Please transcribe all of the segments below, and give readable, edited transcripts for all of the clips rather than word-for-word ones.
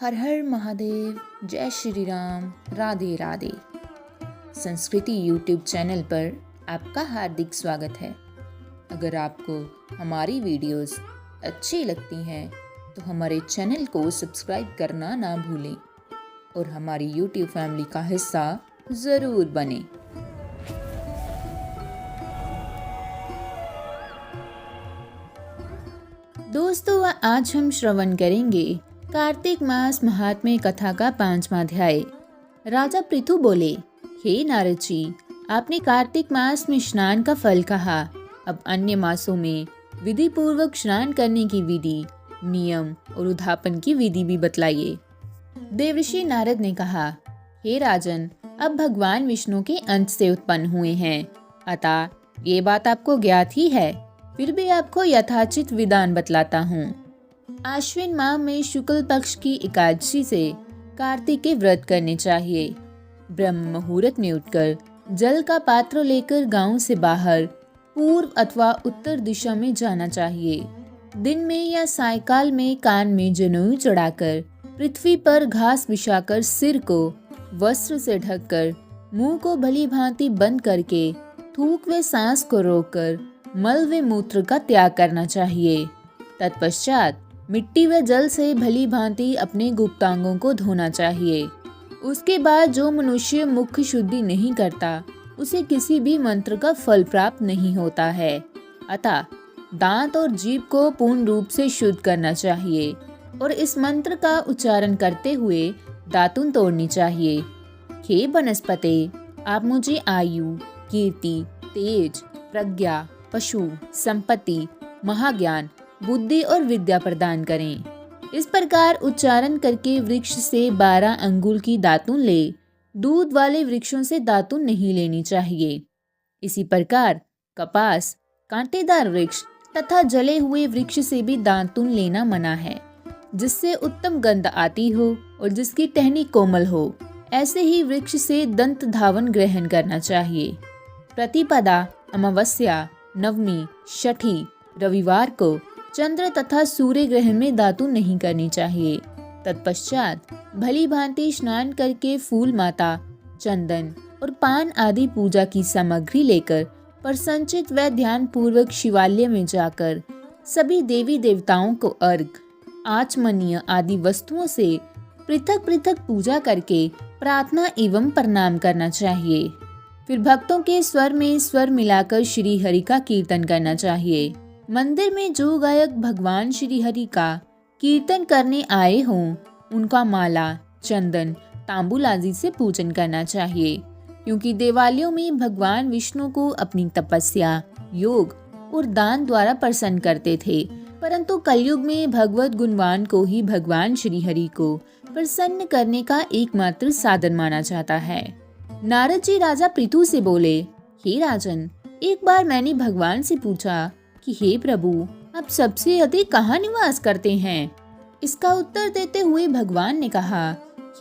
हर हर महादेव, जय श्री राम, राधे राधे। संस्कृति YouTube channel पर आपका हार्दिक स्वागत है। अगर आपको हमारी वीडियोस अच्छी लगती हैं तो हमारे चैनल को सब्सक्राइब करना ना भूलें और हमारी यूट्यूब फैमिली का हिस्सा ज़रूर बने। दोस्तों, आज हम श्रवण करेंगे कार्तिक मास महात्म्य कथा का 5वां अध्याय। राजा पृथु बोले, हे नारद जी, आपने कार्तिक मास में स्नान का फल कहा। अब अन्य मासों में विधि पूर्वक स्नान करने की विधि, नियम और उद्यापन की विधि भी बतलाइए। देवर्षि नारद ने कहा, हे राजन, अब भगवान विष्णु के अंश से उत्पन्न हुए हैं, अतः ये बात आपको ज्ञात ही है। फिर भी आपको यथाचित विधान बतलाता हूँ। आश्विन माह में शुक्ल पक्ष की एकादशी से कार्तिक के व्रत करने चाहिए। ब्रह्म मुहूर्त में उठकर जल का पात्र लेकर गांव से बाहर पूर्व अथवा उत्तर दिशा में जाना चाहिए। दिन में या सायकाल में कान में जनेऊ चढ़ाकर पृथ्वी पर घास बिछाकर सिर को वस्त्र से ढककर मुंह को भली भांति बंद करके थूक व सांस को रोककर मल व मूत्र का त्याग करना चाहिए। तत्पश्चात मिट्टी व जल से भली भांति अपने गुप्तांगों को धोना चाहिए। उसके बाद जो मनुष्य मुख शुद्धि नहीं करता उसे किसी भी मंत्र का फल प्राप्त नहीं होता है। अतः दांत और जीभ को पूर्ण रूप से शुद्ध करना चाहिए और इस मंत्र का उच्चारण करते हुए दातुन तोड़नी चाहिए। हे वनस्पते, आप मुझे आयु, कीर्ति, तेज, प्रज्ञा, पशु, संपत्ति, महाज्ञान, बुद्धि और विद्या प्रदान करें। इस प्रकार उच्चारण करके वृक्ष से 12 अंगुल की दातुन ले। दूध वाले वृक्षों से दातुन नहीं लेनी चाहिए। इसी प्रकार कपास, कांटेदार वृक्ष तथा जले हुए वृक्ष से भी दातुन लेना मना है, जिससे उत्तम गंध आती हो और जिसकी टहनी कोमल हो। ऐसे ही वृक्ष से दंत धावन ग्रहण करना चाहिए। प्रतिपदा, अमावस्या, नवमी, छठी, रविवार को चंद्र तथा सूर्य ग्रहण में दातुन नहीं करनी चाहिए। तत्पश्चात भली भांति स्नान करके फूल माता, चंदन और पान आदि पूजा की सामग्री लेकर प्रसन्नचित व ध्यान पूर्वक शिवालय में जाकर सभी देवी देवताओं को अर्घ, आचमनीय आदि वस्तुओं से पृथक पृथक पूजा करके प्रार्थना एवं प्रणाम करना चाहिए। फिर भक्तों के स्वर में स्वर मिलाकर श्री हरि का कीर्तन करना चाहिए। मंदिर में जो गायक भगवान श्री हरि का कीर्तन करने आए हों, उनका माला, चंदन, तांबूल आदि से पूजन करना चाहिए, क्योंकि देवालयों में भगवान विष्णु को अपनी तपस्या, योग और दान द्वारा प्रसन्न करते थे, परंतु कलयुग में भगवत गुणवान को ही भगवान श्री हरि को प्रसन्न करने का एकमात्र साधन माना जाता है। नारद जी राजा पृथु से बोले, हे राजन, एक बार मैंने भगवान से पूछा कि हे प्रभु, आप सबसे अधिक कहाँ निवास करते हैं? इसका उत्तर देते हुए भगवान ने कहा,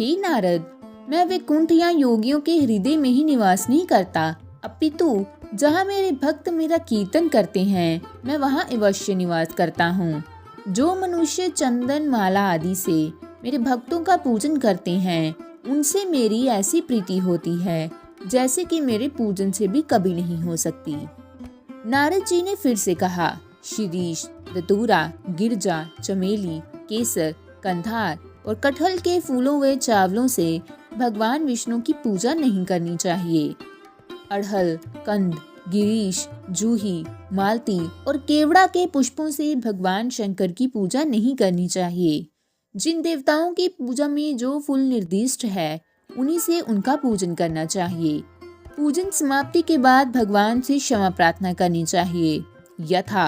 हे नारद, मैं वैकुंठ या योगियों के हृदय में ही निवास नहीं करता, अपितु जहाँ मेरे भक्त मेरा कीर्तन करते हैं, मैं वहाँ अवश्य निवास करता हूँ। जो मनुष्य चंदन, माला आदि से मेरे भक्तों का पूजन करते हैं, उनसे मेरी ऐसी प्रीति होती है जैसे कि मेरे पूजन से भी कभी नहीं हो सकती। नारद जी ने फिर से कहा, शिरीष, धतूरा, गिरजा, चमेली, केसर, कंधार और कटहल के फूलों व चावलों से भगवान विष्णु की पूजा नहीं करनी चाहिए। अड़हल, कंद, गिरीश, जूही, मालती और केवड़ा के पुष्पों से भगवान शंकर की पूजा नहीं करनी चाहिए। जिन देवताओं की पूजा में जो फूल निर्दिष्ट है, उन्हीं से उनका पूजन करना चाहिए। पूजन समाप्ति के बाद भगवान से क्षमा प्रार्थना करनी चाहिए, यथा,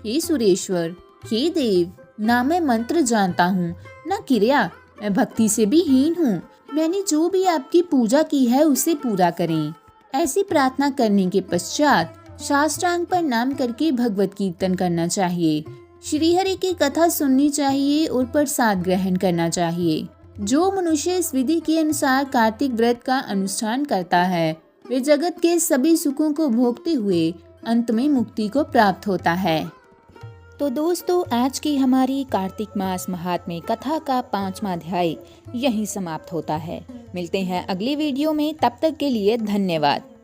हे सुरेश्वर, हे देव, ना मैं मंत्र जानता हूँ न क्रिया, मैं भक्ति से भी हीन हूँ, मैंने जो भी आपकी पूजा की है उसे पूरा करें। ऐसी प्रार्थना करने के पश्चात साष्टांग प्रणाम करके भगवत कीर्तन करना चाहिए। श्री हरि की कथा सुननी चाहिए और प्रसाद ग्रहण करना चाहिए। जो मनुष्य इस विधि के अनुसार कार्तिक व्रत का अनुष्ठान करता है, वे जगत के सभी सुखों को भोगते हुए अंत में मुक्ति को प्राप्त होता है। तो दोस्तों, आज की हमारी कार्तिक मास महात्म्य कथा का 5वां अध्याय यहीं समाप्त होता है। मिलते हैं अगली वीडियो में, तब तक के लिए धन्यवाद।